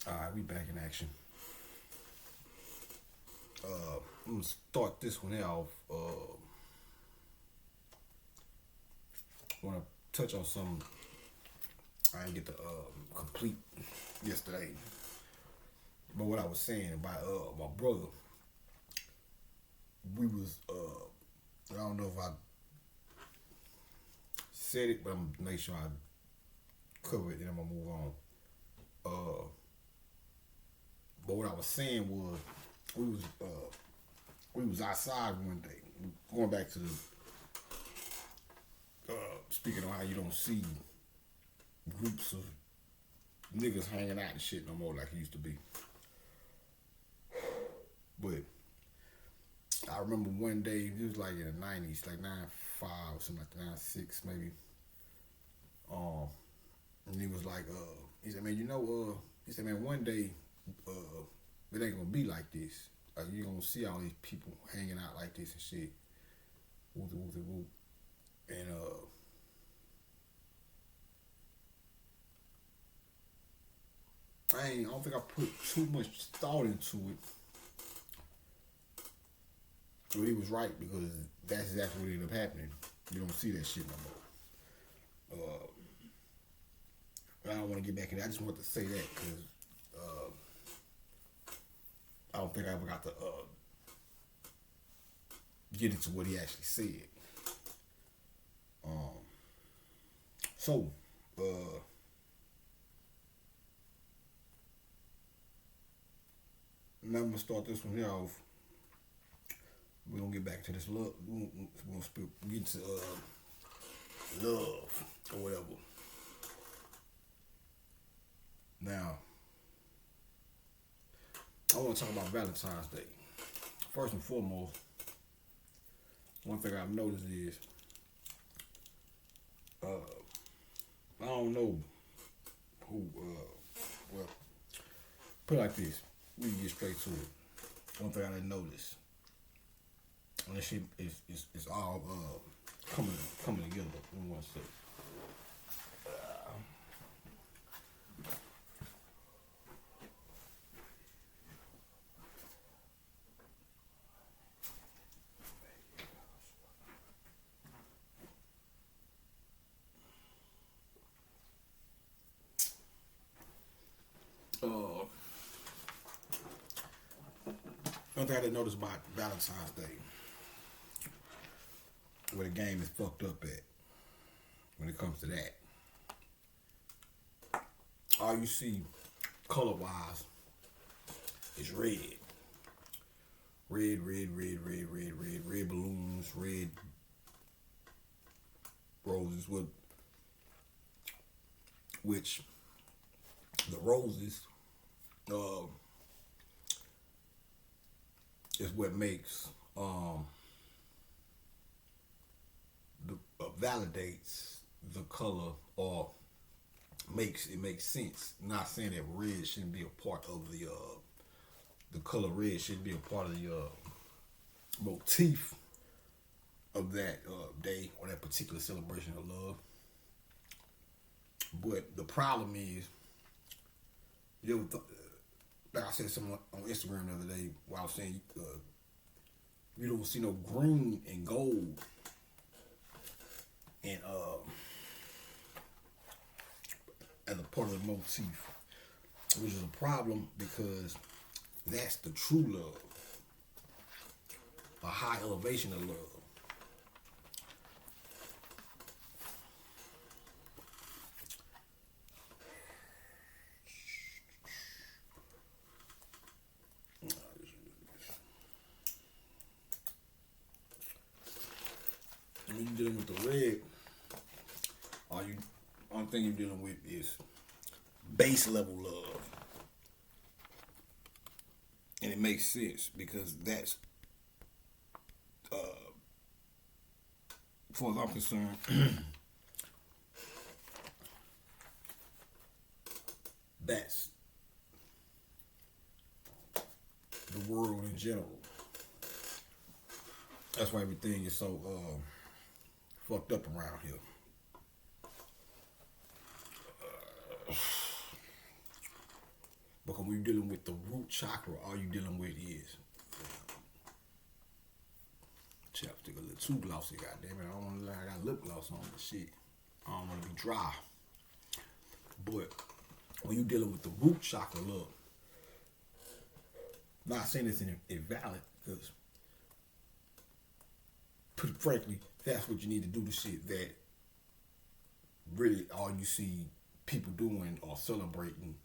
Alright, we back in action. I'm gonna start this one off. Wanna touch on something I didn't get to complete yesterday. But what I was saying about my brother, we was I don't know if I said it, but I'm gonna make sure I cover it, then I'm gonna move on. Uh, but what I was saying was we was uh, we was outside one day. Going back to the speaking of how you don't see groups of niggas hanging out and shit no more like it used to be. But I remember one day, it was like in the 90s, like 95, something like that, 96 maybe. Um, and he was like, he said, man, he said, man, one day, it ain't gonna be like this. Like, you gonna see all these people hanging out like this and shit. Whoop, whoop, whoop, whoop. And, I don't think I put too much thought into it. But he was right because that's exactly what ended up happening. You don't see that shit no more. I don't want to get back in. I just want to say that because I don't think I ever got to get into what he actually said. Um, so, now I'm gonna start this one here off. We're gonna get back to this love. We're gonna get to love or whatever. Now, I want to talk about Valentine's Day. First and foremost, one thing I've noticed is, I don't know who, well, put it like this. We can get straight to it. One thing I didn't notice, and this shit is all coming together in one second. One thing I didn't notice about Valentine's Day, where the game is fucked up at when it comes to that. All you see color wise is red. Red balloons, red roses with which the roses is what makes validates the color or makes sense. Not saying that red shouldn't be a part of the color red shouldn't be a part of the motif of that day or that particular celebration of love. But the problem is, like I said something on Instagram the other day while I was saying you don't see no green and gold and as a part of the motif, which is a problem because that's the true love, a high elevation of love. When you're dealing with the red, only thing you're dealing with is base level love. And it makes sense because that's, as far as I'm concerned, that's the world in general. That's why everything is so fucked up around here. Because when you're dealing with the root chakra, all you're dealing with is chapstick a little too glossy, goddamn it. I don't want to look like I got lip gloss on this shit. I don't want to be dry. But when you're dealing with the root chakra, look, not saying it's invalid, because pretty frankly, that's what you need to do. The shit that really all you see people doing or celebrating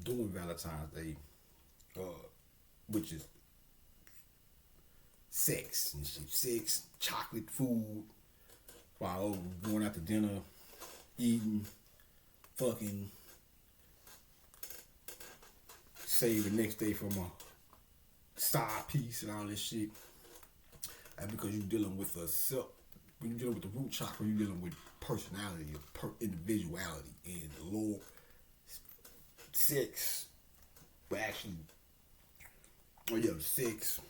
doing Valentine's Day, which is sex and shit, sex, chocolate, food, while going out to dinner, eating, fucking, save the next day from a side piece and all this shit. And because you're dealing with when you're dealing with the root chakra, you're dealing with personality, individuality, and the lower sex, but actually, sex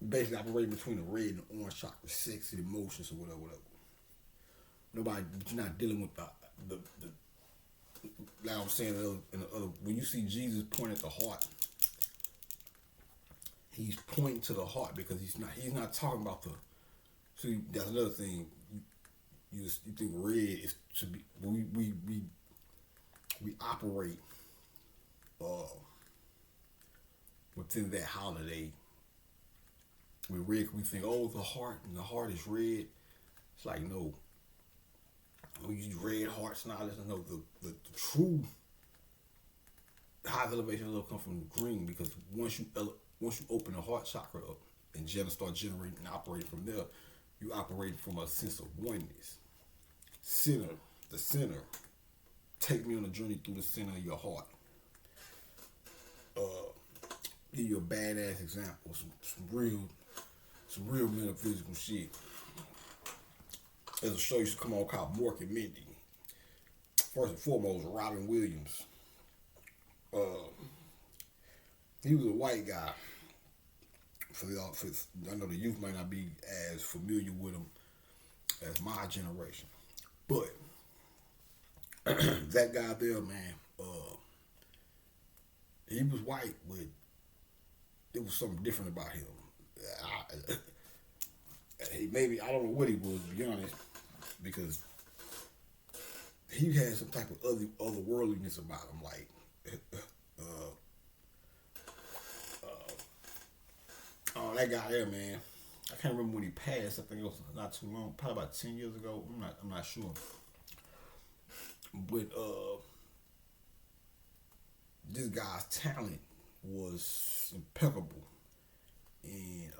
basically operating between the red and the orange chakra, sex and emotions or whatever. But you're not dealing with the like I was saying in the other, when you see Jesus point at the heart, he's pointing to the heart because he's not talking about the. See, that's another thing. You think red is to be. We operate within that holiday. With red, we think, oh, the heart, and the heart is red. It's like, no. We use red hearts and all this. No, the true high elevation of love comes from green, because once you open the heart chakra up and start generating and operating from there, you operate from a sense of oneness. The center. Take me on a journey through the center of your heart. Give you a badass example, some real metaphysical shit. There's a show used to come on called Mork and Mindy. First and foremost, Robin Williams. He was a white guy. I know the youth might not be as familiar with him as my generation, but that guy there, man, he was white, but it was something different about him. Maybe I don't know what he was, to be honest, because he had some type of otherworldliness about him, like that guy there, man. I can't remember when he passed. I think it was not too long, probably about 10 years ago. I'm not sure. But this guy's talent was impeccable, and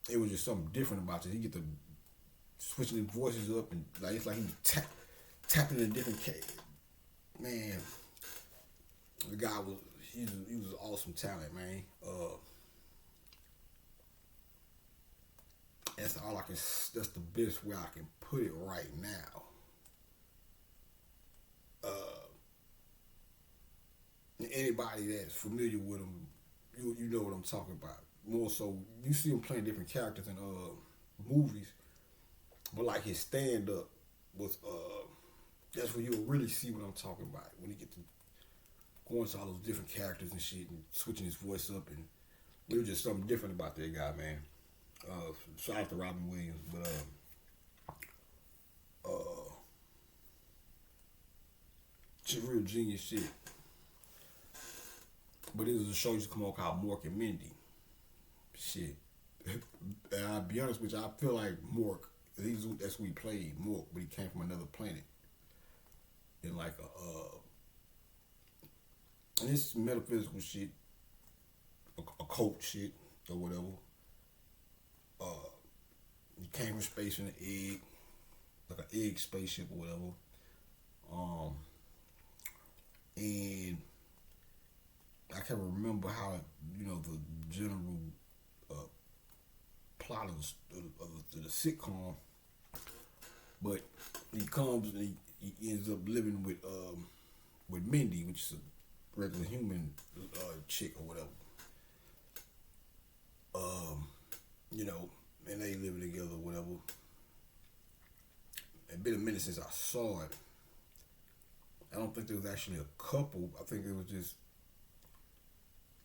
it was just something different about it. He get to switching his voices up, and like it's like he was tapping in different man. The guy was he was an awesome talent, man. That's the best way I can put it right now. Anybody that's familiar with him, you know what I'm talking about. More so, you see him playing different characters in movies, but like his stand up was that's when you'll really see what I'm talking about, when he get to go into all those different characters and shit and switching his voice up, and there was just something different about that guy, man. Shout out to Robin Williams, but just real genius shit. But it was a show used to come on called Mork and Mindy. Shit. And I'll be honest with you, I feel like Mork, that's who he played, Mork, but he came from another planet. In like and this metaphysical shit, occult shit, or whatever. He came from space in an egg, like an egg spaceship or whatever. And I can't remember how, the general plot of the sitcom, but he comes and he ends up living with Mindy, which is a regular human chick or whatever. And they living together, whatever. It's been a minute since I saw it, I don't think there was actually a couple. I think it was just.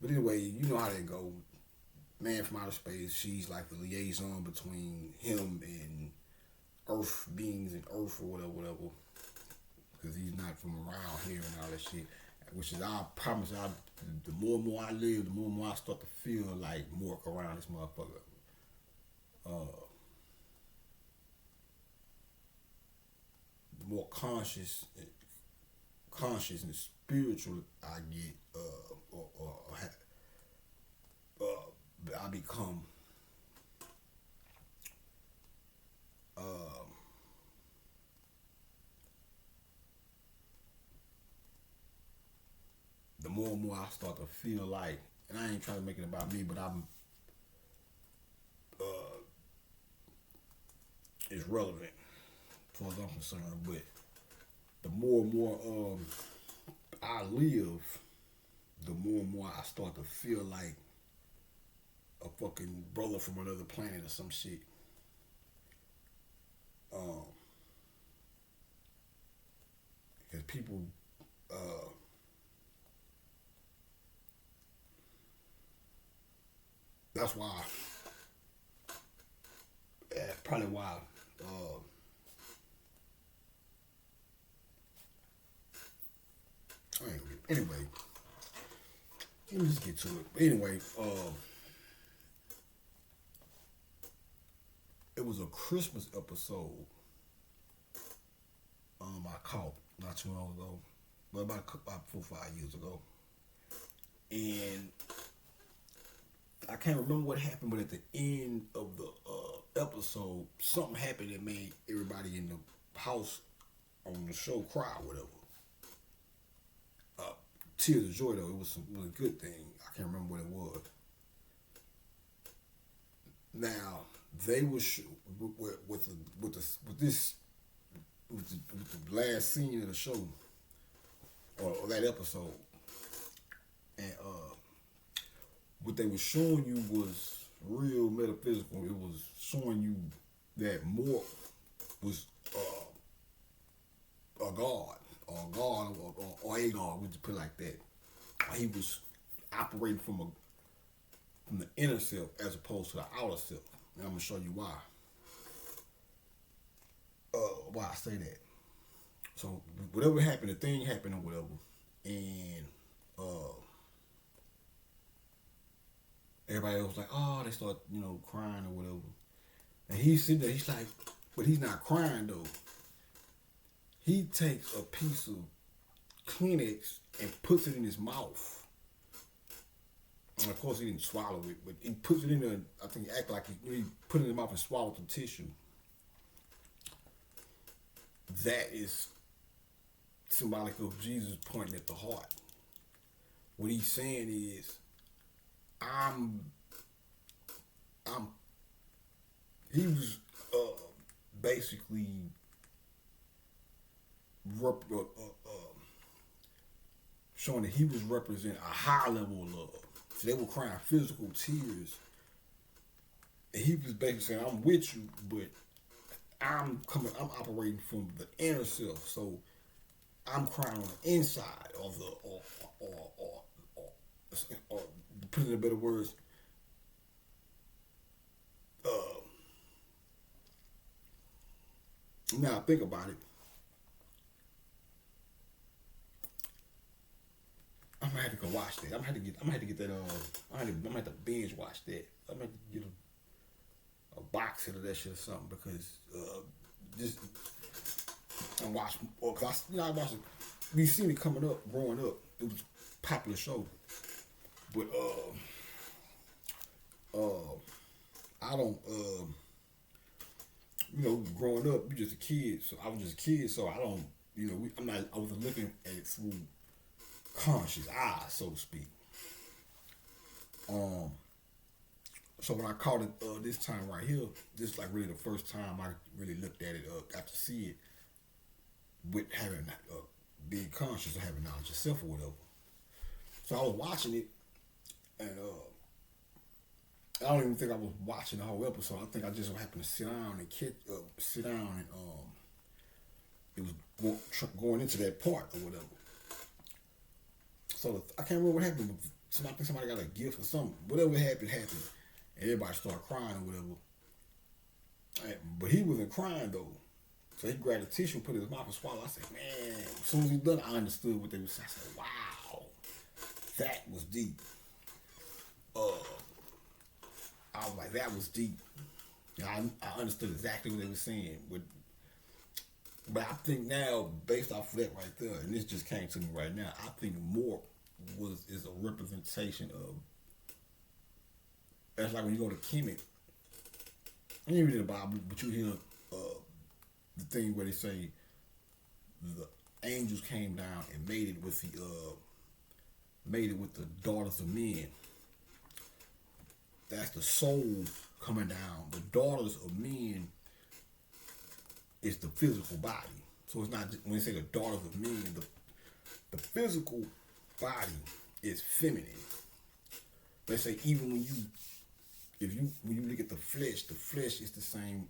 But anyway, you know how they go. Man from outer space, she's like the liaison between him and Earth beings and Earth or whatever, whatever. Because he's not from around here and all that shit. Which is, I promise, the more and more I live, the more and more I start to feel like more around this motherfucker. Uh, the more conscious and spiritual I get, I become. Uh, the more and more I start to feel like, and I ain't trying to make it about me, but uh, it's relevant as far as I'm concerned. But the more and more I live, the more and more I start to feel like a fucking brother from another planet or some shit. Um, because people, uh, that's why, probably why, anyway, let me just get to it. Anyway, it was a Christmas episode I caught not too long ago, but about 4 or 5 years ago. And I can't remember what happened, but at the end of the episode, something happened that made everybody in the house on the show cry or whatever. Tears of joy though, it was a good thing. I can't remember what it was. Now they were with the last scene of the show or that episode, and what they were showing you was real metaphysical. It was showing you that Mork was a god, or a god, we just put it like that. He was operating from the inner self as opposed to the outer self. And I'm gonna show you why. Why I say that. So whatever happened, the thing happened or whatever, and everybody else was like, oh, they start, crying or whatever. And he's sitting there, he's like, but he's not crying though. He takes a piece of Kleenex and puts it in his mouth. And of course he didn't swallow it, but he puts it in there, I think he acted like he put it in his mouth and swallowed the tissue. That is symbolic of Jesus pointing at the heart. What he's saying is, he was basically showing that he was representing a high level of love. So they were crying physical tears. And he was basically saying, I'm with you, but I'm operating from the inner self. So I'm crying on the inside of the, or put it in better words, now think about it. I'm gonna have to go watch that. I'm gonna have to get that. I'm gonna have to binge watch that. I'm gonna have to get a box set of that shit or something because just and watch. Or cause I watched it. We seen it coming up, growing up. It was a popular show, but I don't. Growing up, you just a kid. So I was just a kid. So I don't. I wasn't looking at it through conscious eyes, so to speak. So when I caught it this time right here, this is like really the first time I really looked at it, got to see it with having being conscious of having knowledge of self or whatever. So I was watching it, and I don't even think I was watching the whole episode. I think I just happened to sit down and it was going into that part or whatever. So I can't remember what happened. I think somebody got a gift or something. Whatever happened. And everybody started crying or whatever. But he wasn't crying though. So he grabbed a tissue, put it in his mouth and swallowed. I said, man, as soon as he done, I understood what they were saying. I said, wow, that was deep. I was like, that was deep. I understood exactly what they were saying. But I think now, based off of that right there, and this just came to me right now, I think more is a representation of. That's like when you go to Kemet. I didn't read the Bible, but you hear the thing where they say the angels came down and made it with the daughters of men. That's the soul coming down. The daughters of men is the physical body. So it's not just, when they say the daughters of men, the physical body is feminine. They say even when you look at the flesh is the same,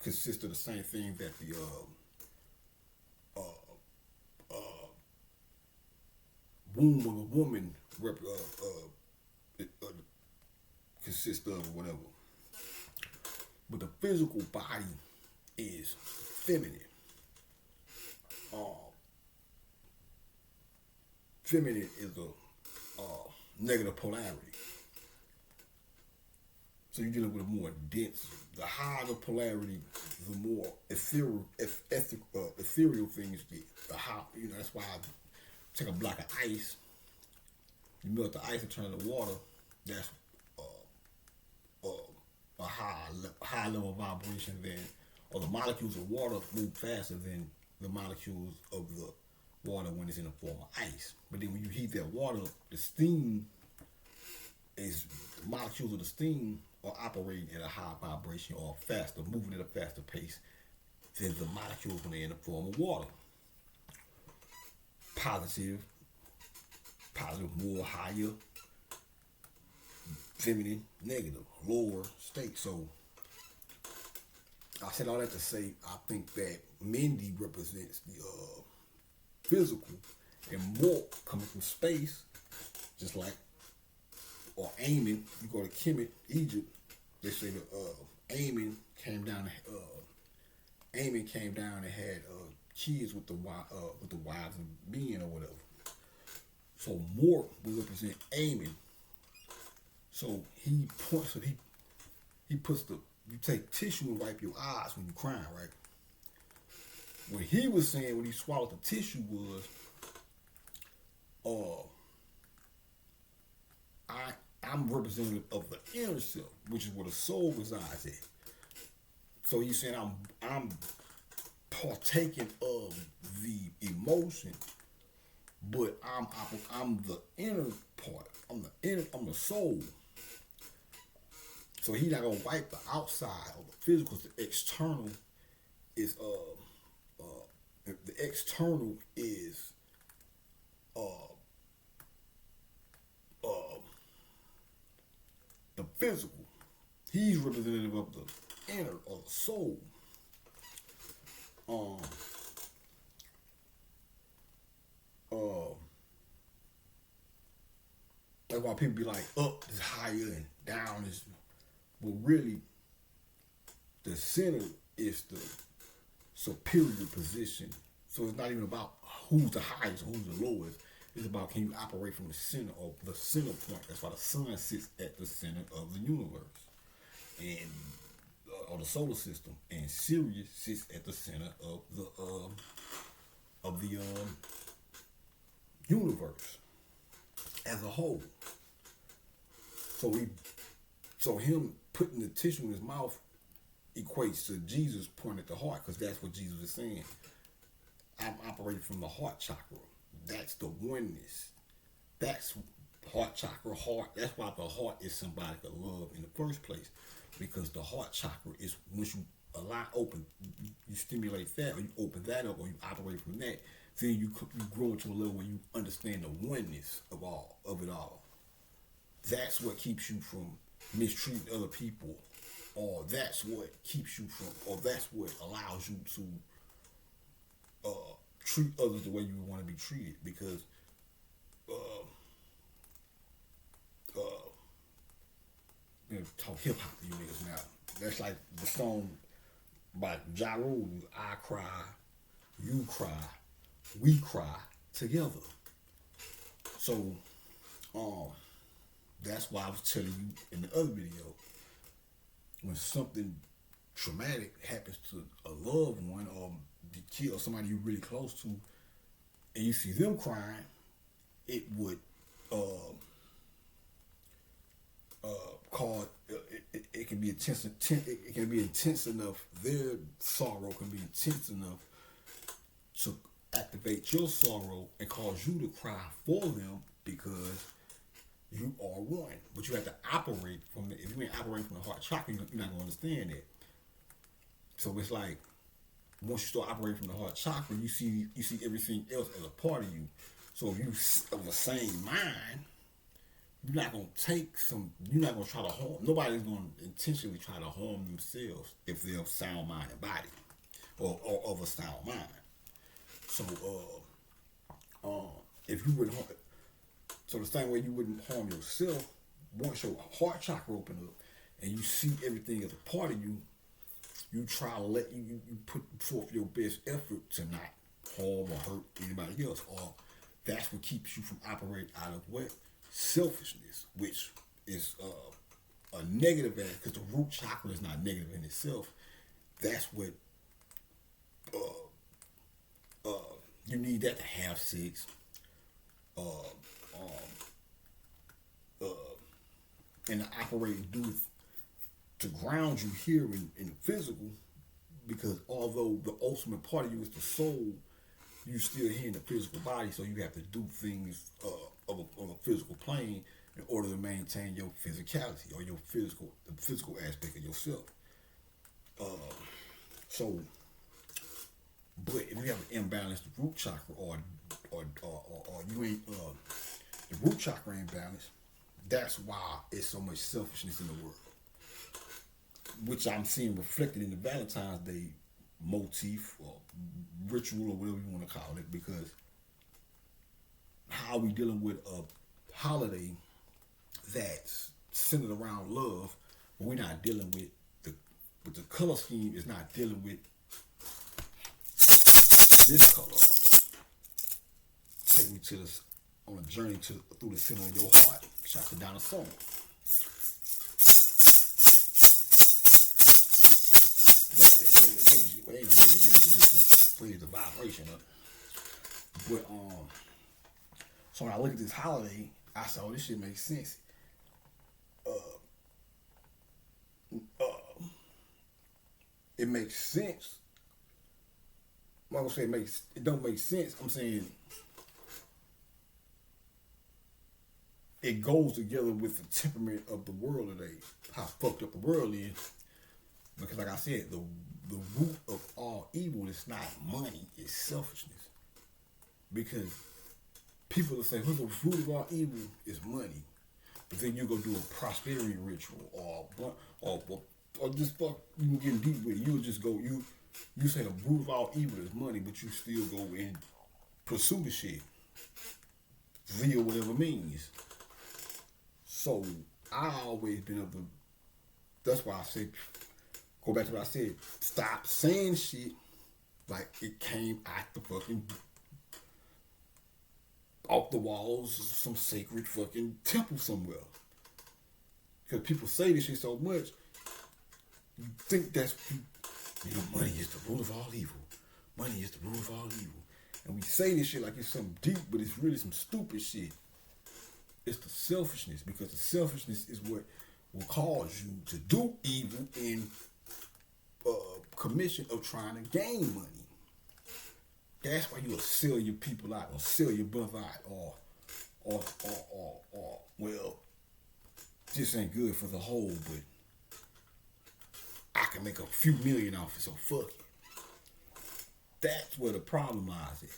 consists of the same thing that the womb of a woman consists of, or whatever. But the physical body is feminine. Feminine is a negative polarity. So you're dealing with a more dense. The higher the polarity, the more ethereal things get. The high, that's why I take a block of ice. You melt the ice and turn it to water. That's a high level of vibration or the molecules of water move faster than the molecules of the water when it's in the form of ice. But then when you heat that water, the molecules of the steam are operating at a high vibration or faster, moving at a faster pace than the molecules when they're in the form of water. Positive, more higher, feminine, negative, lower state. So I said all that to say I think that Mindy represents the physical, and Mork coming from space, just like, or Amen. You go to Kemet, Egypt, they say that Amen came down and had kids with the wives of men or whatever. So Mork will represent Amen. So he puts you take tissue and wipe your eyes when you're crying, right? What he was saying when he swallowed the tissue was, I'm representative of the inner self, which is where the soul resides at. So he's saying I'm partaking of the emotion, but I'm the inner part. I'm the soul. So he's not gonna wipe the outside or the physical. The external is the physical. He's representative of the inner or the soul. That's why people be like, up is higher and down is. But really, the center is the superior position. So it's not even about who's the highest or who's the lowest. It's about, can you operate from the center or the center point. That's why the sun sits at the center of the universe, and or the solar system, and Sirius sits at the center of the universe as a whole. So him putting the tissue in his mouth equates to Jesus pointing at the heart, because that's what Jesus is saying. I'm operating from the heart chakra. That's the oneness. That's heart chakra, heart. That's why the heart is symbolic of love in the first place, because the heart chakra is, once you you stimulate that, or you open that up, or you operate from that, then you grow to a level where you understand the oneness of it all. That's what keeps you from mistreating other people, or that's what keeps you from, or that's what allows you to treat others the way you want to be treated. Because uh, talk hip hop to you niggas now. That's like the song by Ja Rule, I cry, you cry, we cry together. So, that's why I was telling you in the other video, when something traumatic happens to a loved one or the kid or somebody you're really close to, and you see them crying, it would cause it can be intense. It can be intense enough. Their sorrow can be intense enough to activate your sorrow and cause you to cry for them because you are one. But you have to operate from the. If you ain't operating from the heart chakra, you're not gonna understand that. So it's like once you start operating from the heart chakra, you see everything else as a part of you. So if you of the same mind, you're not gonna you're not gonna try to harm. Nobody's gonna intentionally try to harm themselves if they're of sound mind and body, or of a sound mind. So if you would harm, so the same way you wouldn't harm yourself, once your heart chakra open up and you see everything as a part of you, you try to you put forth your best effort to not harm or hurt anybody else, or that's what keeps you from operating out of what? Selfishness, which is a negative act, because the root chakra is not negative in itself. That's what you need that to have sex, and to operate and do it to ground you here in the physical, because although the ultimate part of you is the soul, you still here in the physical body, so you have to do things on a physical plane in order to maintain your physicality or your the physical aspect of yourself. So, but if you have an imbalanced root chakra, or you ain't the root chakra ain't balanced, that's why it's so much selfishness in the world, which I'm seeing reflected in the Valentine's Day motif or ritual or whatever you want to call it, because how are we dealing with a holiday that's centered around love, but we're not dealing with the color scheme is not dealing with this color. Take me to this on a journey through the center of your heart. Shout out to Donna Song. Please the vibration up. But so when I look at this holiday, I said, oh, this shit makes sense. It makes sense. I'm not gonna say it don't make sense. I'm saying it goes together with the temperament of the world today. How fucked up the world is. Because like I said, the root of all evil is not money, it's selfishness. Because people will say, what's the root of all evil is money. But then you go do a prosperity ritual or just fuck, you can get deep with it. You'll just go, you say the root of all evil is money, but you still go and pursue the shit via whatever means. So I always been of the, that's why I say, go back to what I said, stop saying shit like it came out the fucking, off the walls of some sacred fucking temple somewhere. Because people say this shit so much, you think that's, money is the root of all evil. Money is the root of all evil. And we say this shit like it's something deep, but it's really some stupid shit. It's the selfishness, because the selfishness is what will cause you to do evil in commission of trying to gain money. That's why you'll sell your people out, or sell your brother out, or well, this ain't good for the whole, but I can make a few million off it, so fuck it. That's where the problem lies at.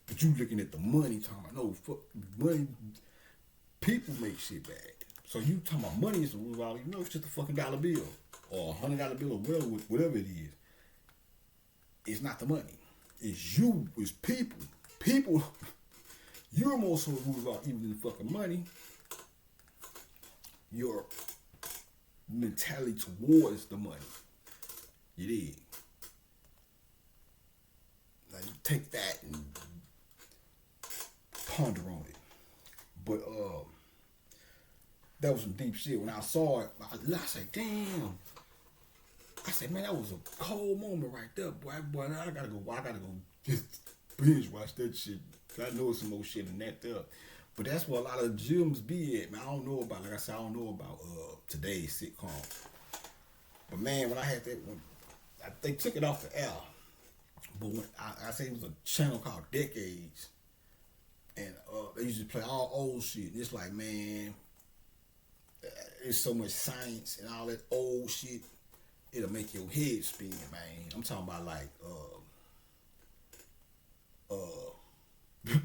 But you looking at the money, talking about, no, fuck, money, people make shit bad. So you talking about money is the root of all, you know, it's just a fucking dollar bill, or $100 bill, or whatever it is. It's not the money. It's you, it's people. People, you're more so worried about even the fucking money. Your mentality towards the money. You dig? Now you take that and ponder on it. But that was some deep shit. When I saw it, I said, damn. I said, man, that was a cold moment right there, boy. I gotta go just binge watch that shit. I know some more shit than that there. But that's where a lot of gyms be at, man. I don't know about, like I said, I don't know about today's sitcom. But man, when I had that one, they took it off the air. But when I say it was a channel called Decades. And they used to play all old shit. And it's like, man, there's so much science and all that old shit. It'll make your head spin, man. I'm talking about like,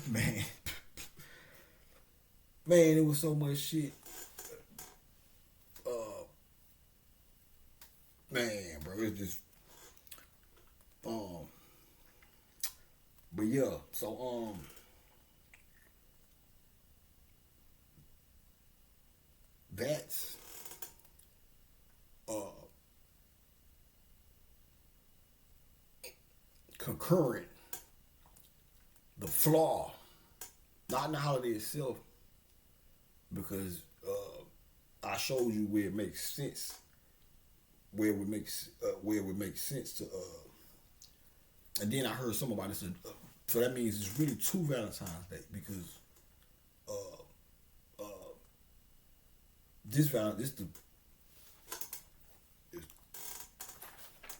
man. Man, it was so much shit. Man, bro, it's just, but yeah, so, that's, concurrent, the flaw, not in the holiday itself, because I showed you where it makes sense, where it would make sense to, and then I heard somebody said, so that means it's really two Valentine's Day because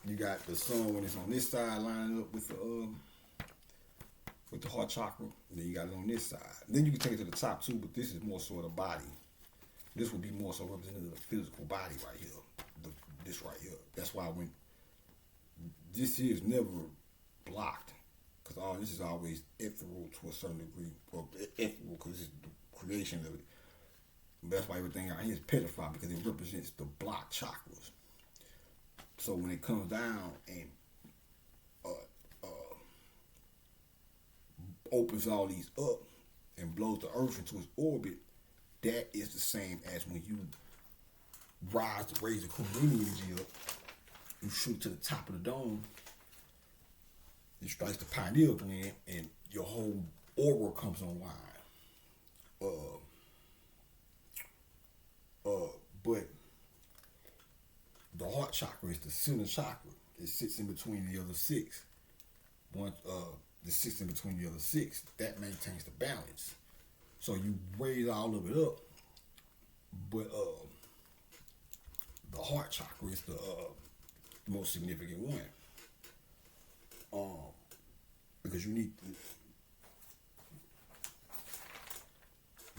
you got the sun when it's on this side lining up with the heart chakra, and then you got it on this side. Then you can take it to the top too, but this is more so the body. This would be more so representative of the physical body right here. This right here. That's why when this here is never blocked, because all this is always ethereal to a certain degree, or ethereal because it's the creation of it. But that's why everything out here is petrified, because it represents the blocked chakras. So when it comes down and opens all these up and blows the earth into its orbit, that is the same as when you raise the Kundalini energy up, you shoot to the top of the dome, it strikes the pineal gland, and your whole aura comes online. But the heart chakra is the center chakra. It sits in between the other six. The six in between the other six, that maintains the balance. So you raise all of it up, but the heart chakra is the most significant one. Because you need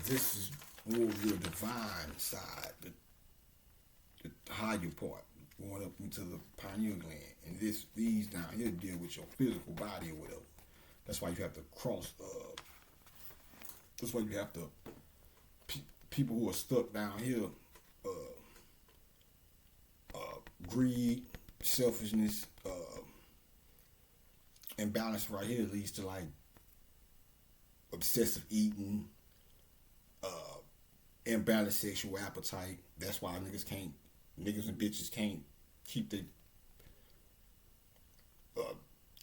this is more of your divine side, the higher part, going up into the pineal gland, and these down here deal with your physical body or whatever. That's why you have to cross. That's why you have to. People who are stuck down here, greed, selfishness, imbalance right here leads to like obsessive eating, imbalanced sexual appetite. That's why niggas and bitches can't keep the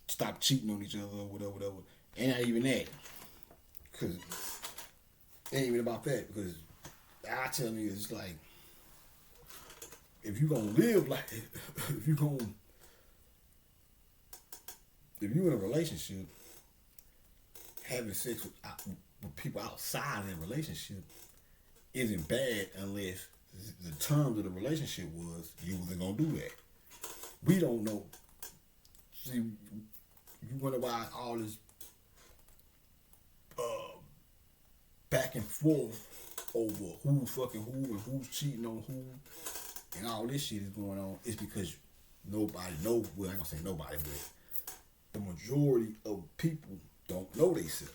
stop cheating on each other or whatever. Ain't not even that. Cause it ain't even about that. Because I tell niggas, it's like, if you gonna live like if you in a relationship, having sex with people outside of that relationship isn't bad unless the terms of the relationship was you wasn't gonna do that. We don't know. See, you wonder why all this back and forth over who's fucking who and who's cheating on who and all this shit is going on. It's because nobody knows. Well, I ain't gonna say nobody, but the majority of people don't know themselves.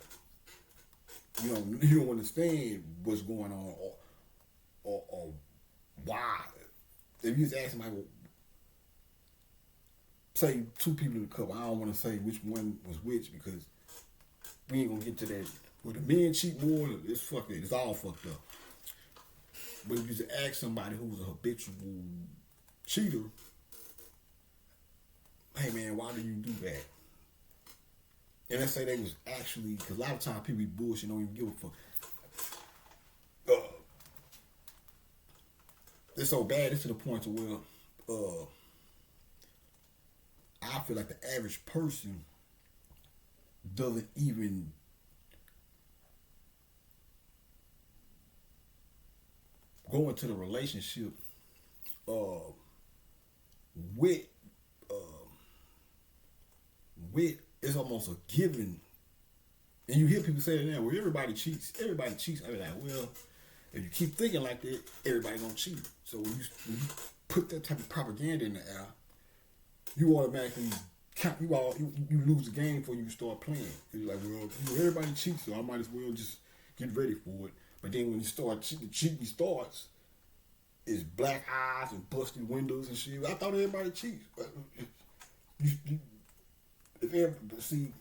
You don't understand what's going on or why. If you just ask somebody, say two people in the couple. I don't want to say which one was which because we ain't gonna get to that. With the men cheat more, it's fucked. It's all fucked up. But if you just ask somebody who's a habitual cheater, hey man, why do you do that? And let's say they was actually, because a lot of times people be bullshit, don't even give a fuck. It's so bad, it's to the point to where I feel like the average person doesn't even go into the relationship with it's almost a given. And you hear people say that now, well, everybody cheats. Everybody cheats. I be like, well, if you keep thinking like that, everybody gonna cheat. So when you put that type of propaganda in the air, you automatically count. You lose the game before you start playing. You're like, well, everybody cheats, so I might as well just get ready for it. But then when you start cheating starts, it's black eyes and busted windows and shit. I thought everybody cheats. See,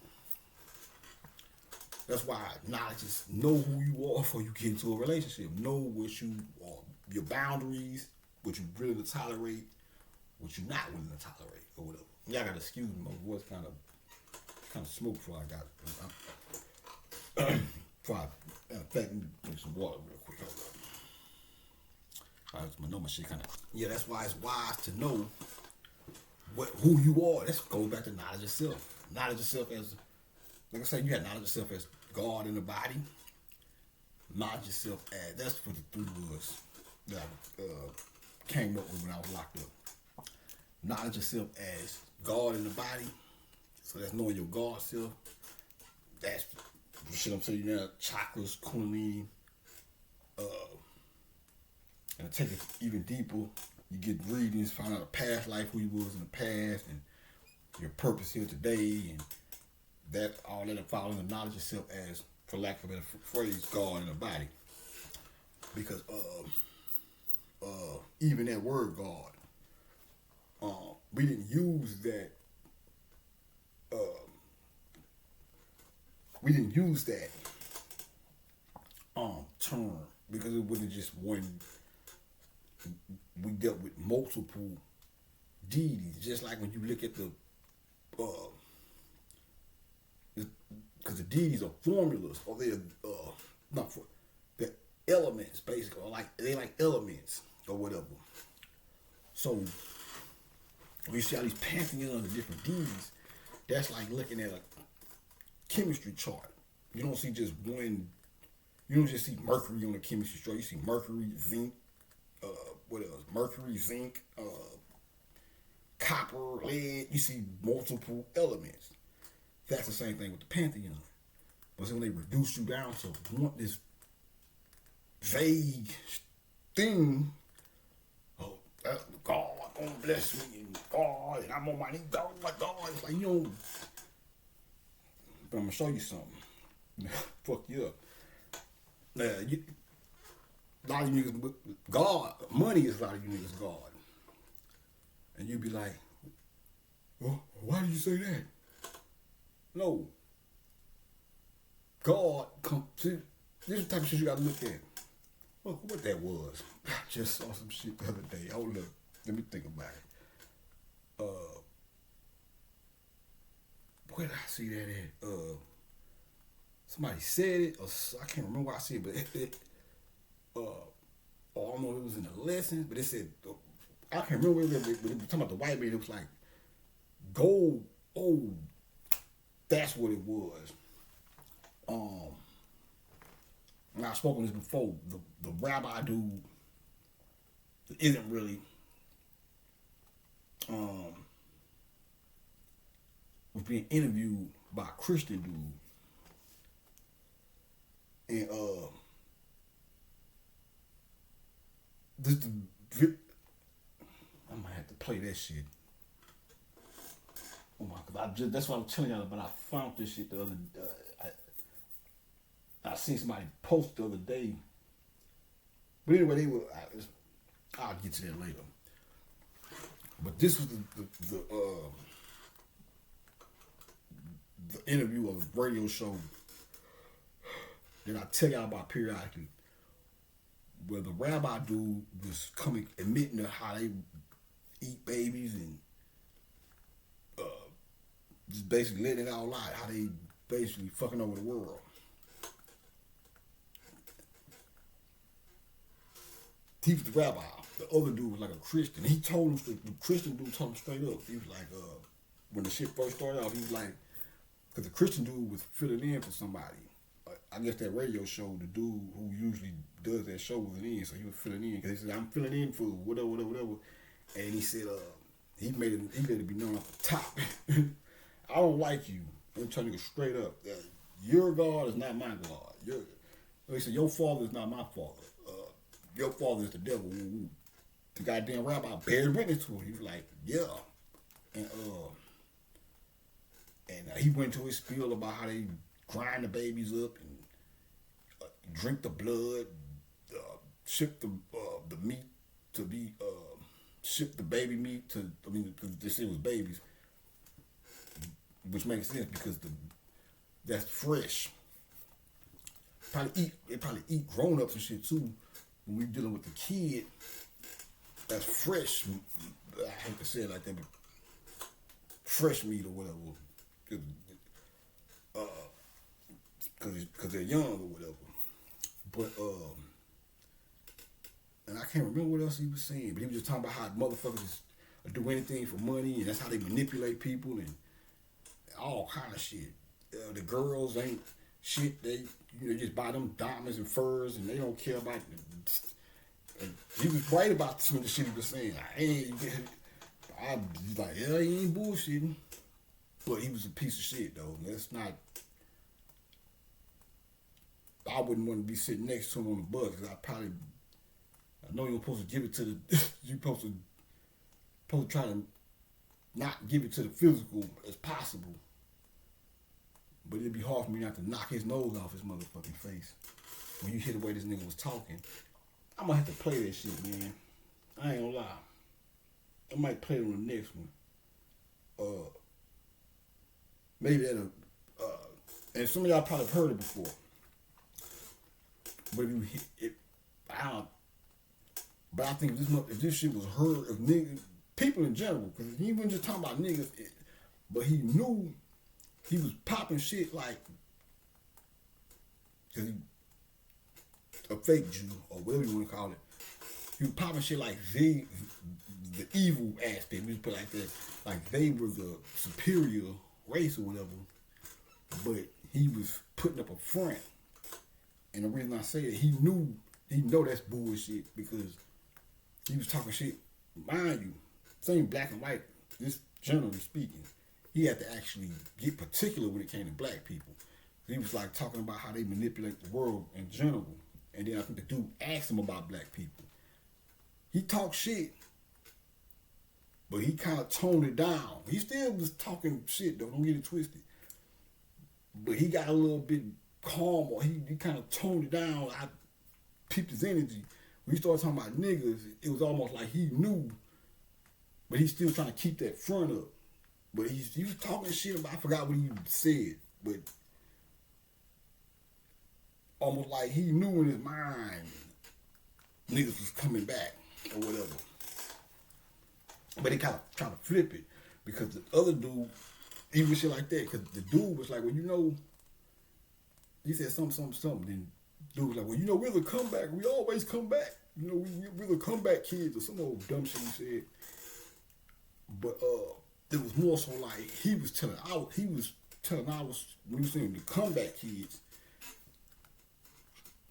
that's why knowledge is know who you are before you get into a relationship. Know what you are, your boundaries, what you willing to tolerate, what you're not willing to tolerate, or whatever. Y'all gotta excuse me, my voice kind of smoked before I got. In fact, let me drink some water real quick. Hold up. I know my shit kind of. Yeah, that's why it's wise to know who you are. That goes back to knowledge of self. Knowledge of self as, like I said, you got knowledge of self as God in the body. Knowledge of self as, that's for the three words that I came up with when I was locked up. Knowledge of self as God in the body. So that's knowing your God self. That's the shit I'm telling you now. Chakras, kundalini. And to take it even deeper, you get readings, find out a past life, who you was in the past, and your purpose here today, and that all that following the knowledge of self as, for lack of a better phrase, God in the body. Because even that word God, we didn't use that. We didn't use that term because it wasn't just one. We dealt with multiple deities, just like when you look at the because the deities are formulas, or they're they're elements basically, or they like elements or whatever. So when you see all these pantheons of different deities, that's like looking at a chemistry chart. You don't see just one. You don't just see Mercury on the chemistry chart. You see Mercury, zinc. What else? Mercury, zinc, copper, lead. You see multiple elements. That's the same thing with the pantheon. But when they reduce you down to this vague thing, oh, God gonna bless me, and God, and I'm on my knees, God, it's like, you know, but I'm gonna show you something. Fuck you up. Now, a lot of you niggas, God, money is a lot of you niggas God. And you be like, well, why do you say that? No. God, see, this is the type of shit you gotta look at. Look what that was. I just saw some shit the other day. Hold up. Let me think about it. Where did I see that at? Somebody said it, or I can't remember where I see it, but I don't know if it was in the lessons, but it said, I can't remember where it was, but it was talking about the white man. It was like, gold, oh, that's what it was. And I've spoken this before, the rabbi dude isn't really, was being interviewed by a Christian dude. And, I might have to play that shit. Oh my God! That's what I was telling y'all about. I found this shit the other. I seen somebody post the other day. But anyway, I'll get to that later. But this was the interview of a radio show that I tell y'all about periodically, where the rabbi dude was coming admitting to how they eat babies and just basically letting it all out, how they basically fucking over the world. He was the rabbi. The other dude was like a Christian. He told him, the Christian dude told him straight up. He was like, when the shit first started out, he was like, because the Christian dude was filling in for somebody. I guess that radio show, the dude who usually does that show wasn't in, so he was filling in. Because he said, I'm filling in for whatever. And he said, he let it be known off the top. I don't like you. I'm telling you straight up. Your God is not my God. He said, your father is not my father. Your father is the devil. The goddamn rabbi bared witness to it. He was like, yeah. And he went into his spiel about how they grind the babies up and drink the blood, ship the meat to be ship the baby meat to. I mean, because they said it was babies, which makes sense because that's fresh. They probably eat grown ups and shit too. When we're dealing with the kid, that's fresh. I hate to say it like that, but fresh meat or whatever, because they're young or whatever. But and I can't remember what else he was saying, but he was just talking about how motherfuckers do anything for money, and that's how they manipulate people and all kind of shit. The girls ain't shit. They just buy them diamonds and furs, and they don't care about. And he was right about some of the shit he was saying. I was like, yeah, he ain't bullshitting, but he was a piece of shit though. That's not. I wouldn't want to be sitting next to him on the bus because I know you're supposed to give it to the. You're supposed to try to not give it to the physical as possible. But it'd be hard for me not to knock his nose off his motherfucking face when you hear the way this nigga was talking. I'm gonna have to play that shit, man. I ain't gonna lie. I might play it on the next one. Maybe that'll. And some of y'all probably have heard it before. But But I think if this shit was heard of niggas, people in general, because he wasn't just talking about niggas, but he knew he was popping shit like, cause he a fake Jew or whatever you want to call it. He was popping shit like the evil aspect. We just put it like that, like they were the superior race or whatever. But he was putting up a front, and the reason I say that he know that's bullshit because he was talking shit. Mind you, same black and white. This generally speaking, he had to actually get particular when it came to black people. He was like talking about how they manipulate the world in general. And then I think the dude asked him about black people. He talked shit, but he kind of toned it down. He still was talking shit though, don't get it twisted. But he got a little bit calmer. He kind of toned it down. I peeped his energy. When he started talking about niggas, it was almost like he knew, but he's still trying to keep that front up. But he was talking shit about, I forgot what he said, but almost like he knew in his mind niggas was coming back or whatever. But he kind of tried to flip it because the other dude, he was shit like that, because the dude was like, well, he said something. Then dude was like, well, we're the comeback. We always come back. We're the comeback kids or some old dumb shit he said. But it was more so like he was telling when he was saying the comeback kids,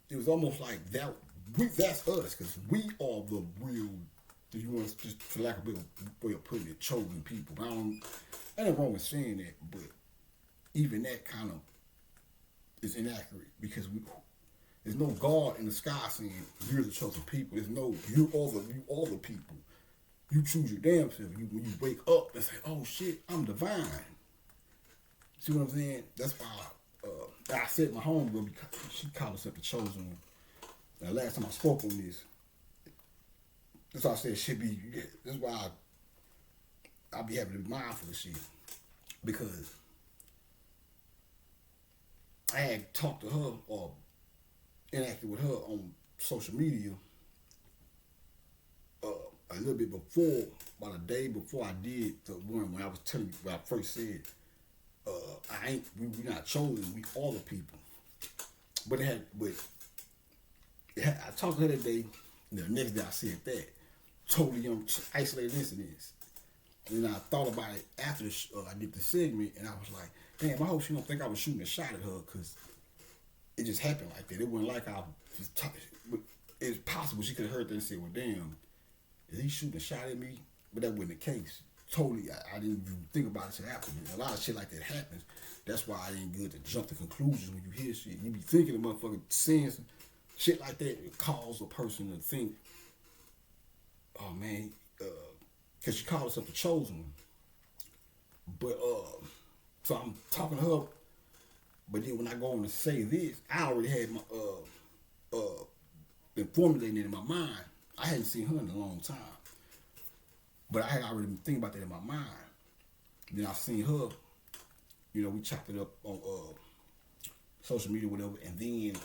it was almost like that's us, because we are the real, if you want to, just for lack of a better way of putting it, chosen people. I ain't wrong with saying that, but even that kind of is inaccurate, because there's no God in the sky saying you're the chosen people. There's no you all the people. You choose your damn self. When you wake up and say, "Oh shit, I'm divine." See what I'm saying? That's why I said my homegirl, because she called herself the chosen one. Now, last time I spoke on this, that's why I said it should be. That's why I be having to be mindful of shit, because I had talked to her or interacted with her on social media a little bit before, about a day before I did the one when I was telling you when I first said, we not chosen, we all the people. But I talked to her that day. The next day I said that totally isolated incidents. And I thought about it after I did the segment, and I was like, damn, I hope she don't think I was shooting a shot at her, because it just happened like that. It wasn't like I just talking. It's possible she could have heard that and said, well, damn, is he shooting a shot at me? But that wasn't the case. Totally, I didn't even think about it until after. A lot of shit like that happens. That's why I ain't good to jump to conclusions when you hear shit. You be thinking of motherfucking saying some shit like that. It causes a person to think, oh man, because she called herself the chosen one. But so I'm talking to her, but then when I go on to say this, I already had my been formulating it in my mind. I hadn't seen her in a long time, but I had already been thinking about that in my mind. Then I seen her, we chopped it up on social media, whatever, and then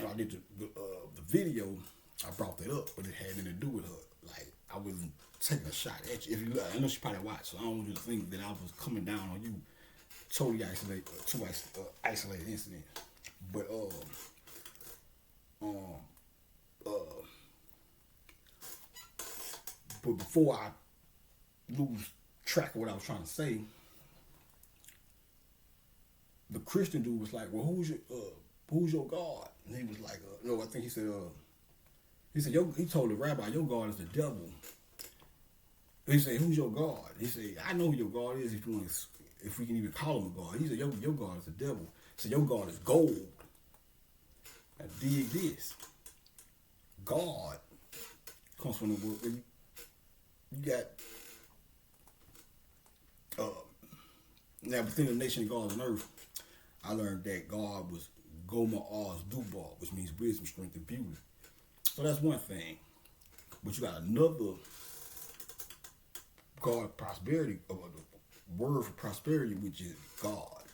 I did the video. I brought that up, but it had nothing to do with her. Like, I wasn't taking a shot at you. If you look, I know she probably watched, so I don't want you to think that I was coming down on you. Totally isolated, two isolated incidents. But but before I lose track of what I was trying to say, the Christian dude was like, "Well, who's your God?" And he was like, "No, I think he said, he told the rabbi, your God is the devil." He said, "Who's your God?" He said, "I know who your God is if we can even call him a God." He said, your God is the devil." He said, "Your God is gold." Now dig this. God comes from the word. You got now within the nation of gods on earth, I learned that God was Goma Oz Dubar, which means wisdom, strength, and beauty. So that's one thing. But you got another God prosperity, the word for prosperity, which is God.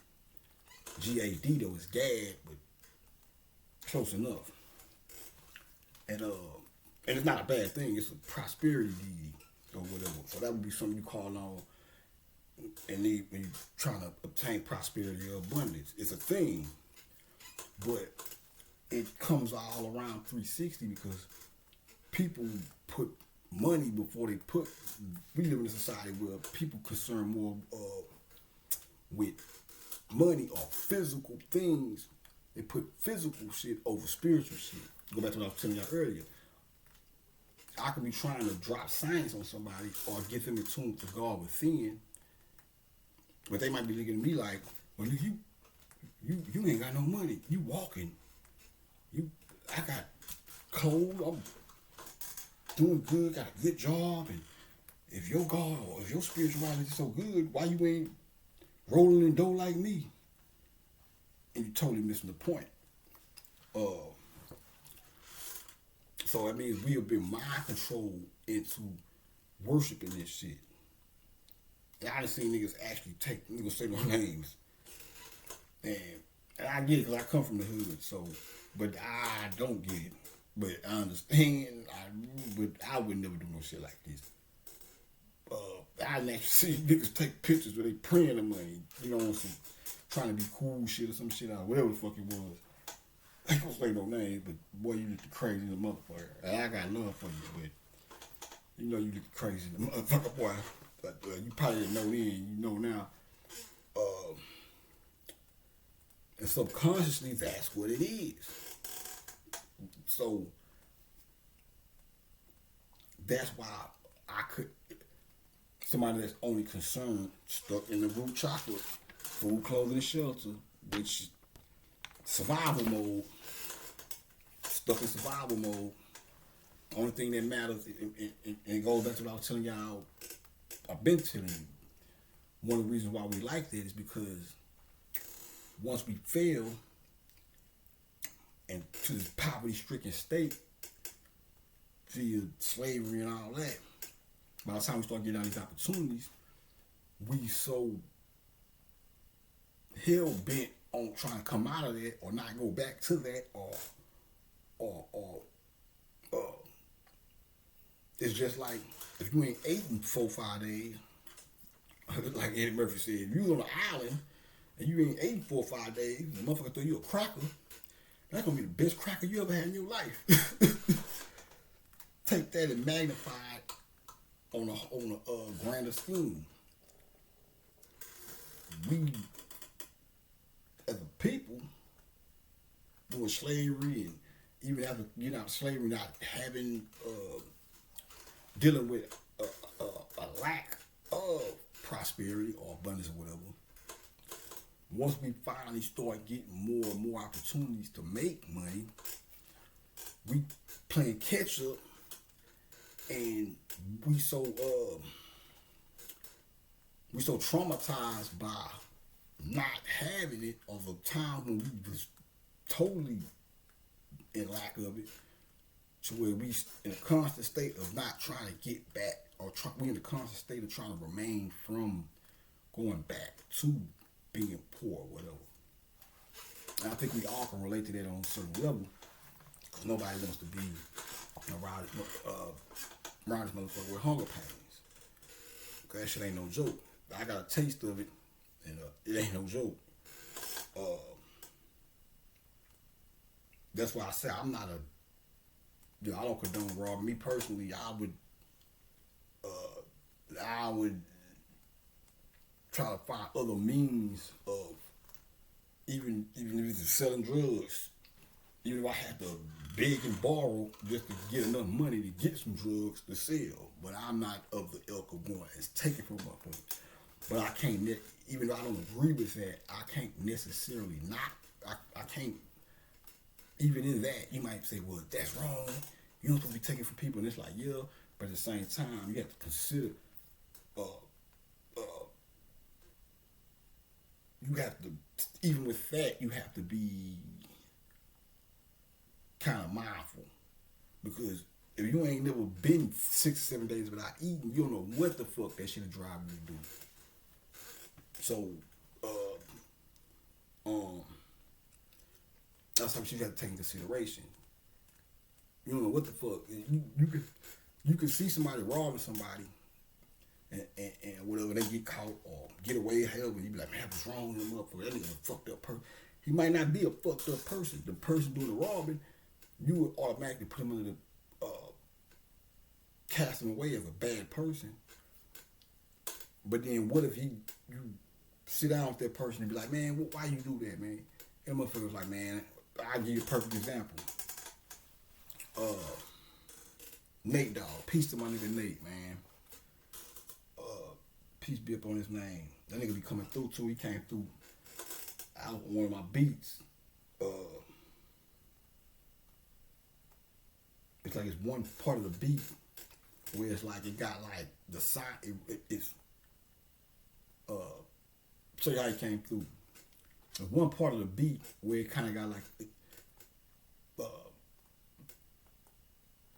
G-A-D though is Gad, but close enough. And it's not a bad thing. It's a prosperity deed or whatever. So that would be something you call on and need when you're trying to obtain prosperity or abundance. It's a thing, but it comes all around 360 because people put money before they put. We live in a society where people concern more with money or physical things. They put physical shit over spiritual shit. Go back to what I was telling y'all earlier. I could be trying to drop science on somebody or get them in tune to God within, but they might be looking at me like, "Well, you ain't got no money. You walking. I got clothes. I'm doing good. Got a good job. And if your God or if your spirituality is so good, why you ain't rolling in dough like me?" And you totally missing the point. So that means we have been mind controlled into worshiping this shit. And I done seen niggas actually niggas say no names. And I get it because I come from the hood, so, but I don't get it. But I understand, but I would never do no shit like this. I done actually see niggas take pictures where they praying the money, on some trying to be cool shit or some shit out, whatever the fuck it was. I ain't gonna say no names, but boy, you look crazy in the motherfucker. And I got love for you, but you look crazy in the motherfucker, boy. But you probably didn't know then, you know now. And subconsciously, that's what it is. So that's why somebody that's only concerned, stuck in the root chocolate, food, clothing, and shelter, which survival mode, stuck in survival mode. Only thing that matters, and it goes back to what I was telling y'all, I've been telling you. One of the reasons why we like that is because once we fail and to this poverty-stricken state via slavery and all that, by the time we start getting all these opportunities, we so hell bent on trying to come out of that or not go back to that or it's just like if you ain't ate in 4-5 days, like Eddie Murphy said, if you was on an island and you ain't ate 4 or 5 days, the motherfucker throw you a cracker, that's gonna be the best cracker you ever had in your life. Take that and magnify it on a grander scheme. We, as a people, doing slavery and even after getting out of slavery, not having, dealing with a lack of prosperity or abundance or whatever. Once we finally start getting more and more opportunities to make money, we playing catch up, and we so traumatized by not having it of a time when we was totally in lack of it, to where we in a constant state of not trying to get back, or we in a constant state of trying to remain from going back to being poor or whatever. And I think we all can relate to that on a certain level, because nobody wants to be around this motherfucker with hunger pains. Because that shit ain't no joke. I got a taste of it, and it ain't no joke. That's why I say I'm not I don't condone robbing. Me personally, I would try to find other means of, even if it's selling drugs, even if I had to beg and borrow just to get enough money to get some drugs to sell. But I'm not of the ilk of going and taking from motherfuckers. But I can't, even though I don't agree with that, I can't necessarily I can't, even in that, you might say, well, that's wrong. You don't supposed to be taking from people. And it's like, yeah, but at the same time, you have to consider, you have to, even with that, you have to be kind of mindful. Because if you ain't never been 6 or 7 days without eating, you don't know what the fuck that shit will drive you to do. So, that's something you got to take into consideration. You don't know what the fuck. You could see somebody robbing somebody, and whatever, they get caught or get away, hell, and you be like, man, what's wrong with him? That nigga's a fucked up person. He might not be a fucked up person. The person doing the robbing, you would automatically put him under the cast him away as a bad person. But then what if you sit down with that person and be like, man, why you do that, man? And the motherfucker was like, man, I'll give you a perfect example. Nate Dogg, peace to my nigga Nate, man. Peace be up on his name. That nigga be coming through too. He came through out on one of my beats. It's like it's one part of the beat where it's like it got like the side. It's show you how he came through. There's one part of the beat where it kind of got like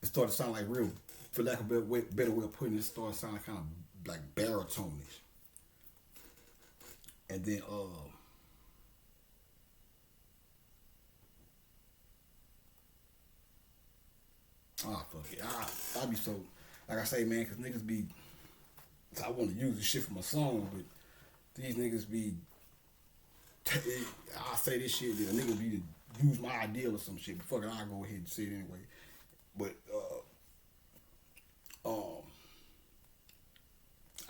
it started to sound like real, for lack of a better way of putting it, started sounding kind of like baritone-ish. And then fuck it. I be so, like I say, man, because niggas be, I want to use this shit for my song, but these niggas be, I say this shit, then a nigga be to use my idea or some shit, but fuck it, I'll go ahead and say it anyway. But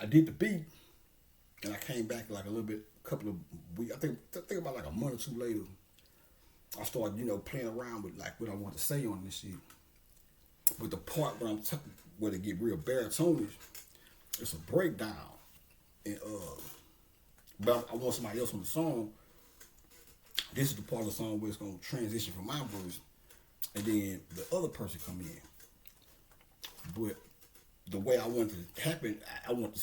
I did the beat, and I came back like a little bit, a couple of weeks. I think about like a month or two later, I started, playing around with like what I want to say on this shit. But the part where where they get real baritone-ish, it's a breakdown, and but I want somebody else on the song. This is the part of the song where it's gonna transition from my verse, and then the other person come in. But the way I want it to happen, I want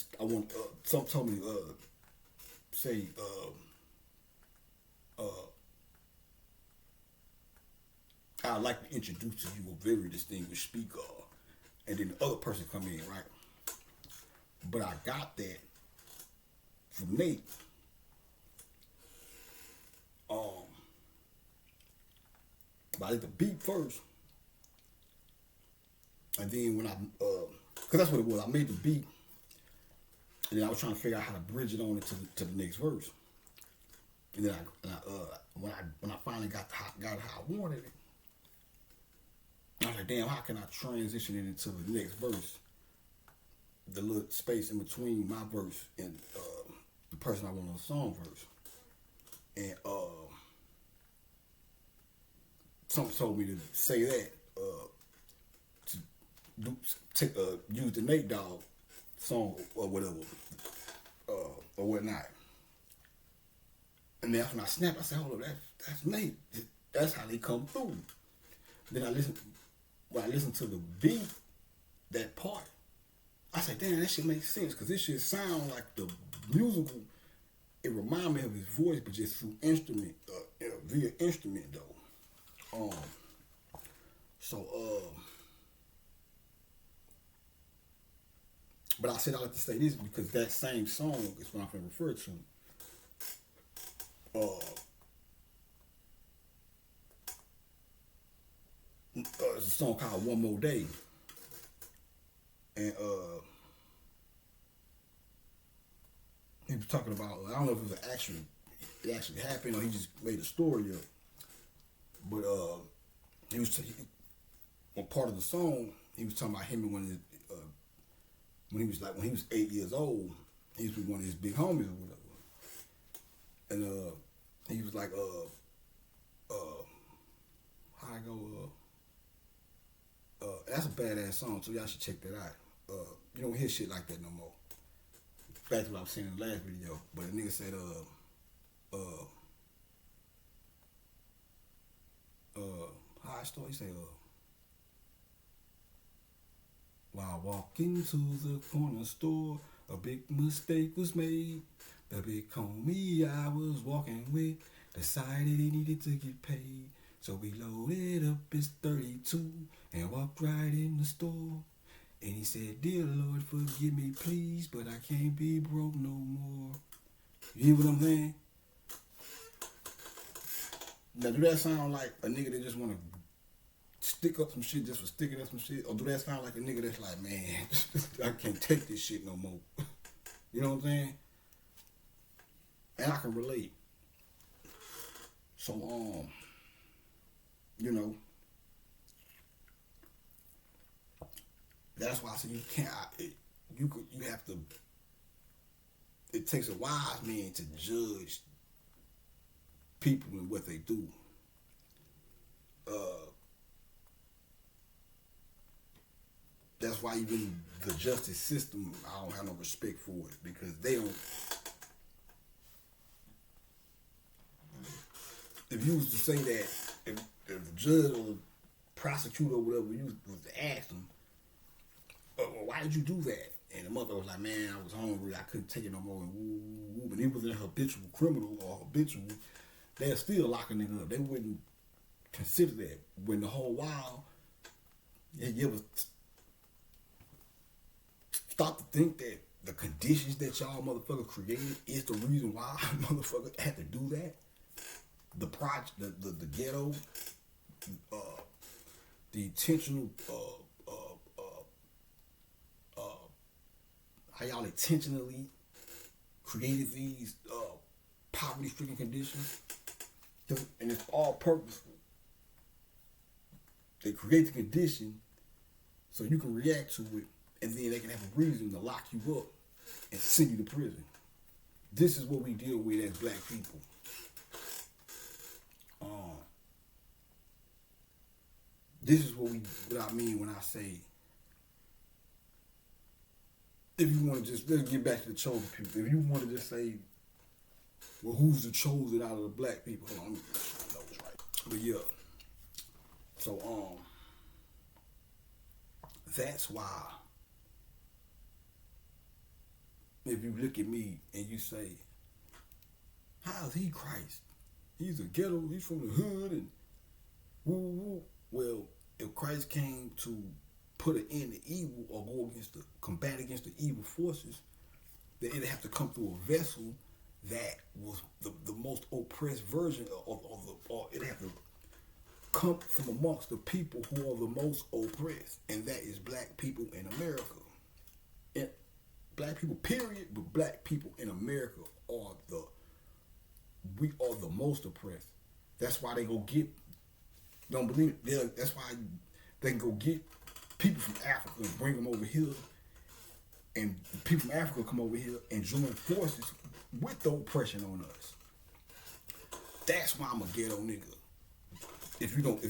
some told me say I'd like to introduce to you a very distinguished speaker, and then the other person come in, right? But I got that from Nate, I did the beat first, and then when cause that's what it was. I made the beat, and then I was trying to figure out how to bridge it on to the next verse. And then when I finally got how I wanted it, I was like, damn, how can I transition it into the next verse? The little space in between my verse and the person I want on the song verse. And something told me to say that to use the Nate Dogg song or whatever or whatnot. And then when I snapped, I said, hold up, that's Nate. That's how they come through. Then when I listened to the beat, that part, I said, damn, that shit makes sense, because this shit sound like the musical. It remind me of his voice, but just through instrument, via instrument though. But I said I like to say this because that same song is what I'm going to refer to. It's a song called One More Day. And he was talking about, I don't know if it actually happened or he just made a story up. But he was on part of the song, he was talking about him when he was 8 years old, he used to be one of his big homies or whatever. And he was like, how I go, that's a badass song, so y'all should check that out. You don't hear shit like that no more. Back to what I was saying in the last video, but the nigga said, how I start? He said, while walking to the corner store, a big mistake was made. The big homie I was walking with decided he needed to get paid. So we loaded up his 32 and walked right in the store. And he said, dear Lord, forgive me, please, but I can't be broke no more. You hear what I'm saying? Now, do that sound like a nigga that just want to stick up some shit just for sticking up some shit? Or do that sound like a nigga that's like, man, I can't take this shit no more? You know what I'm saying? And I can relate. So, you know, that's why I said you can't. You have to. It takes a wise man to judge people and what they do. That's why even the justice system, I don't have no respect for it, because they don't. If you was to say that, if the judge or the prosecutor or whatever, you was to ask them, well, why did you do that? And the mother was like, man, I was hungry, I couldn't take it no more. And but he was a habitual criminal or habitual, they'd still lock a nigga up. They wouldn't consider that. When the whole while, you ever stop to think that the conditions that y'all motherfuckers created is the reason why motherfuckers had to do that? The project, the ghetto, the intentional, how y'all intentionally created these poverty-stricken conditions, and it's all purposeful. They create the condition so you can react to it, and then they can have a reason to lock you up and send you to prison. This is what we deal with as black people. This is what I mean when I say, if you want to just, let's get back to the chosen people. If you want to just say, well, who's the chosen out of the black people? Hold on, let me make sure I know it's right. But yeah, so that's why, if you look at me and you say, how is he Christ? He's a ghetto, he's from the hood, and woo woo. Well, if Christ came to put an end to evil or go against combat against the evil forces, then it'd have to come through a vessel that was the most oppressed version or it'd have to come from amongst the people who are the most oppressed, and that is black people in America. And black people, period, but black people in America we are the most oppressed. That's why they go get, don't believe it, that's why they can go get people from Africa and bring them over here, and people from Africa come over here and join forces with the oppression on us. That's why I'm a ghetto nigga. If you don't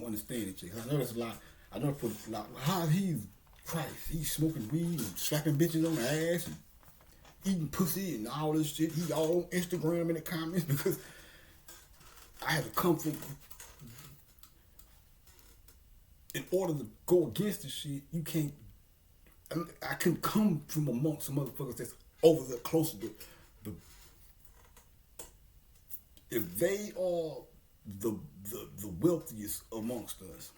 understand it, I know there's a lot. I know for a lot. How he's Christ? He's smoking weed and slapping bitches on the ass and eating pussy and all this shit. He all on Instagram in the comments because I had to come from. In order to go against this shit, you can't. I couldn't come from amongst some motherfuckers that's over there closer to the. If they are the wealthiest amongst us,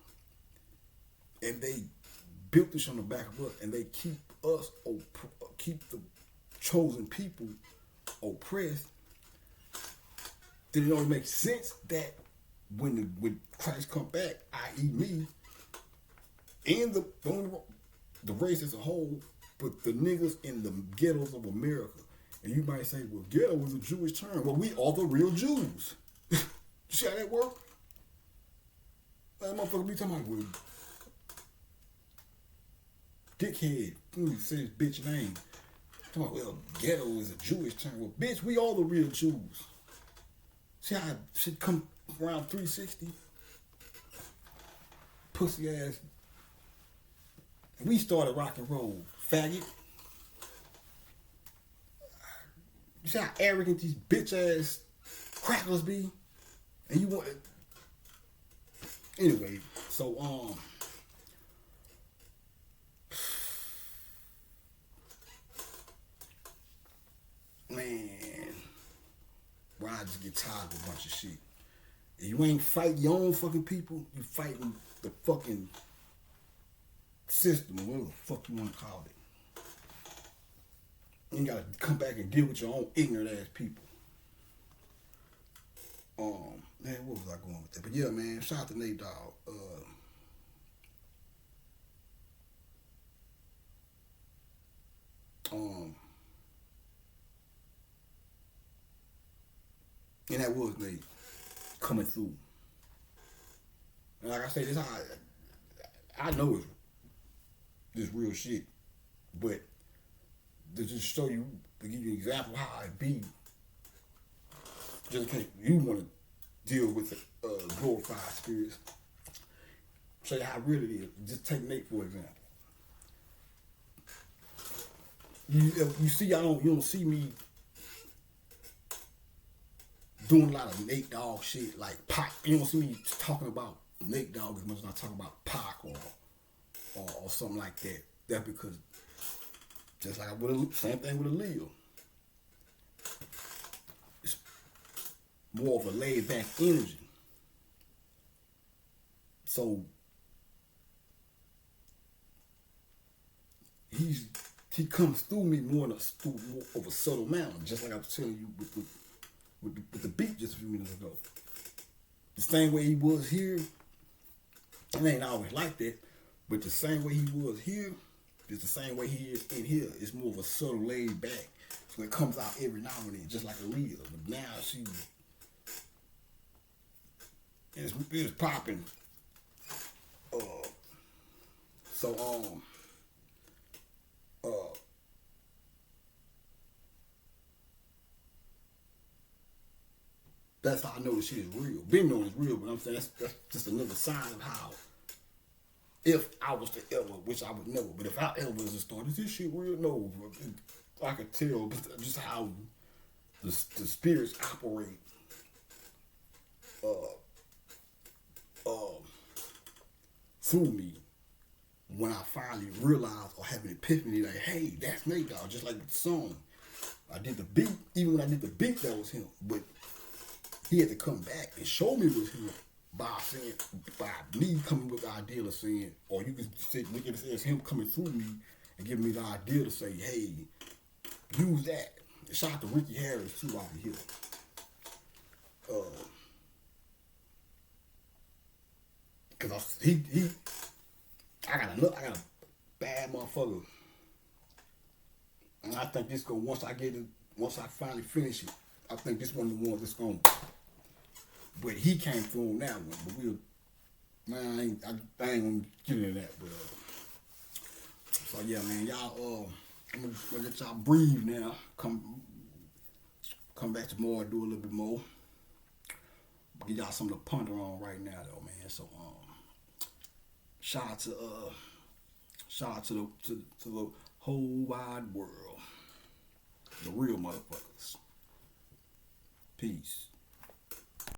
and they built this on the back of us, and they keep us keep the chosen people oppressed, then it only makes sense that when Christ come back, i.e. me, and the race as a whole, but the niggas in the ghettos of America. And you might say, well, ghetto is a Jewish term. Well, we are the real Jews. You see how that work? That motherfucker be talking about, well, dickhead. Say his bitch name. Talking about, well, ghetto is a Jewish term. Well, bitch, we all the real Jews. See how shit come around 360? Pussy ass. We started rock and roll, faggot. You see how arrogant these bitch ass crackers be? And you want it. Anyway, so man, why I just get tired of a bunch of shit. If you ain't fighting your own fucking people, you fighting the fucking system, or whatever the fuck you want to call it. You gotta come back and deal with your own ignorant ass people. Man, what was I going with that? But yeah, man, shout out to Nate Dogg. And that was Nate coming through. And like I say, this how I know it's real shit, but to just show you, to give you an example of how it be, just in case you want to deal with glorified spirits, show you how real it is. Just take Nate for example. You see, you don't see me doing a lot of Nate Dogg shit like Pac. You don't see me talking about Nate Dogg as much as I talk about Pac or something like that. That's because just like same thing with a Leo. It's more of a laid back energy. So he comes through me more of a subtle manner, just like I was telling you with the beat just a few minutes ago. The same way he was here, it ain't always like that, but the same way he was here is the same way he is in here. It's more of a subtle laid back. So it comes out every now and then, just like a Leo. But now it's popping. That's how I know this shit is real. Been knowing it's real, but I'm saying that's just another sign of how, if I was to ever, which I would never, but if I ever was to start, is this shit real? No, I could tell just how the spirits operate through me when I finally realize or have an epiphany like, hey, that's Nate Dogg, just like the song. I did the beat, even when I did the beat, that was him, but he had to come back and show me it was him by me coming with the idea of saying, or you can look at it as him coming through me and giving me the idea to say, hey, use that. Shout out to Ricky Harris too out here. I got a bad motherfucker, and I think this go once I finally finish it, I think this one of the ones that's going. But he came through on that one. But man, I ain't gonna get into that. But so yeah, man, y'all. I'm gonna let y'all breathe now. Come back tomorrow and do a little bit more. Get y'all something to ponder on right now, though, man. So shout out to the whole wide world, the real motherfuckers. Peace.